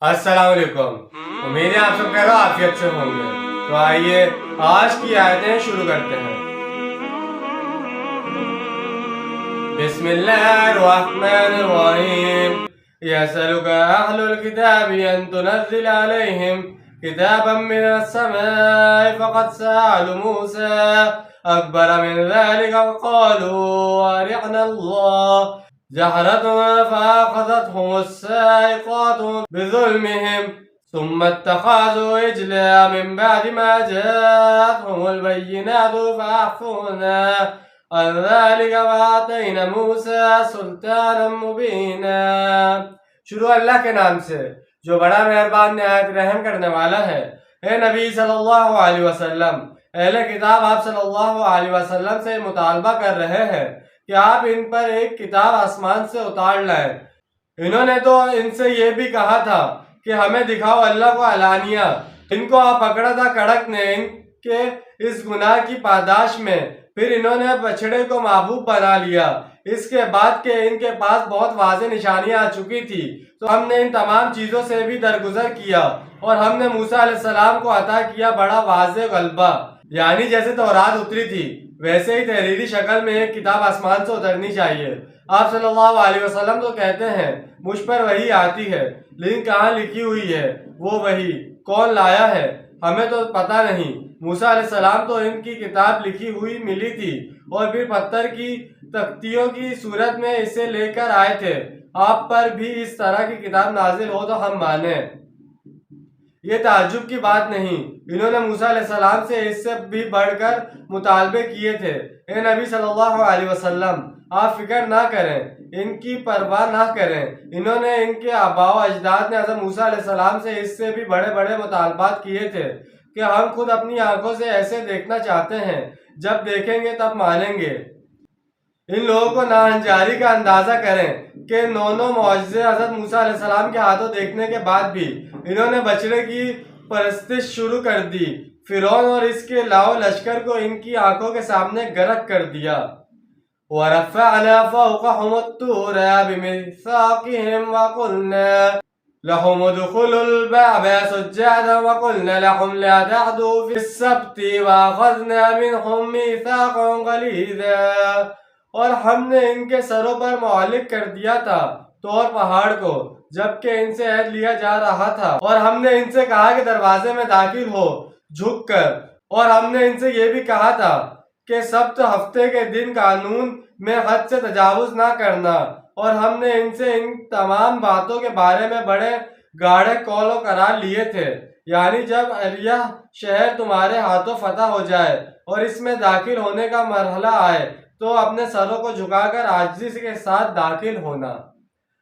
السلام علیکم، امید ہے آپ سب خیر و عافیت سے ہوں گے۔ تو آئیے آج کی آیتیں شروع کرتے ہیں۔ بسم اللہ الرحمن الرحیم۔ یسألک اہل الکتاب ان تنزل علیہم کتابا من السماء فقد سألوا موسى اکبر من ذلك وقالوا ارنا اللہ جهرة فأخذتهم الصاعقة بظلمهم ثم اتخذوا عجلا من بعد ما جاءتهم البينات فعفونا عن ذلك وآتينا موسى سلطانا مبينا۔ شروع اللہ کے نام سے جو بڑا مہربان نہایت رحم کرنے والا ہے۔ اے نبی صلی اللہ علیہ وسلم، اہل کتاب آپ صلی اللہ علیہ وسلم سے مطالبہ کر رہے ہیں کہ آپ ان پر ایک کتاب آسمان سے اتار لائیں۔ انہوں نے تو ان سے یہ بھی کہا تھا کہ ہمیں دکھاؤ اللہ کو علانیہ۔ ان کو آپ پکڑا تھا کڑک نے ان کے اس گناہ کی پاداش میں، پھر انہوں نے بچڑے کو معبود بنا لیا۔ اس کے بعد کہ ان کے پاس بہت واضح نشانیاں آ چکی تھی تو ہم نے ان تمام چیزوں سے بھی درگزر کیا، اور ہم نے موسیٰ علیہ السلام کو عطا کیا بڑا واضح غلبہ، یعنی جیسے تورات اتری تھی ویسے ہی تحریری شکل میں ایک کتاب آسمان سے اترنی چاہیے۔ آپ صلی اللہ علیہ وسلم تو کہتے ہیں مجھ پر وحی آتی ہے، لیکن کہاں لکھی ہوئی ہے وہ وحی؟ کون لایا ہے؟ ہمیں تو پتہ نہیں۔ موسیٰ علیہ السلام تو ان کی کتاب لکھی ہوئی ملی تھی اور پھر پتھر کی تختیوں کی صورت میں اسے لے کر آئے تھے۔ آپ پر بھی اس طرح کی کتاب نازل ہو تو ہم مانیں، یہ تعجب کی بات نہیں۔ انہوں نے موسیٰ علیہ السلام سے اس سے بھی بڑھ کر مطالبے کیے تھے۔ اے نبی صلی اللہ علیہ وسلم، آپ فکر نہ کریں، ان کی پرواہ نہ کریں۔ انہوں نے ان کے آباء و اجداد نے حضرت موسیٰ علیہ السلام سے اس سے بھی بڑے بڑے مطالبات کیے تھے کہ ہم خود اپنی آنکھوں سے ایسے دیکھنا چاہتے ہیں، جب دیکھیں گے تب مانیں گے۔ ان لوگوں کو ناہنجاری کا اندازہ کریں کہ 9 معجزے حضرت موسیٰ علیہ السلام کے ہاتھوں دیکھنے کے بعد بھی انہوں نے بچڑے کی پرستش شروع کر دی۔ فرعون اور اس کے لاؤ لشکر کو ان کی آنکھوں کے سامنے غرق کر دیا۔ وَرَفَعْنَا فَوْقَهُمُ الطُّورَ بِمِيثَاقِهِمْ وَقُلْنَا لَهُمُ ادْخُلُوا الْبَابَ سُجَّدًا وَقُلْنَا لَهُمْ لَا تَعْدُوا فِي السَّبْتِ وَأَخَذْنَا مِنْهُمْ مِيثَاقًا غَلِيظًا۔ اور ہم نے ان کے سروں پر معلق کر دیا تھا طور پہاڑ کو، جبکہ ان سے عہد لیا جا رہا تھا، اور ہم نے ان سے کہا کہ دروازے میں داخل ہو جھک کر، اور ہم نے ان سے یہ بھی کہا تھا کہ سبت ہفتے کے دن قانون میں حد سے تجاوز نہ کرنا، اور ہم نے ان سے ان تمام باتوں کے بارے میں بڑے گاڑے قول و قرار لیے تھے، یعنی جب الیہ شہر تمہارے ہاتھوں فتح ہو جائے اور اس میں داخل ہونے کا مرحلہ آئے تو اپنے سروں کو جھکا کر عاجزی کے ساتھ داخل ہونا۔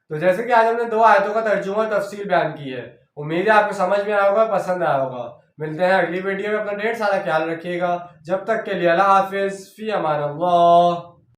تو جیسے کہ آج ہم نے 2 آیتوں کا ترجمہ اور تفسیر بیان کی ہے، امید ہے آپ کو سمجھ میں آیا ہوگا، پسند آیا ہوگا۔ ملتے ہیں اگلی ویڈیو میں، اپنا ڈھیر سارا خیال رکھیے گا۔ جب تک کے لیے اللہ حافظ، فی امان اللہ۔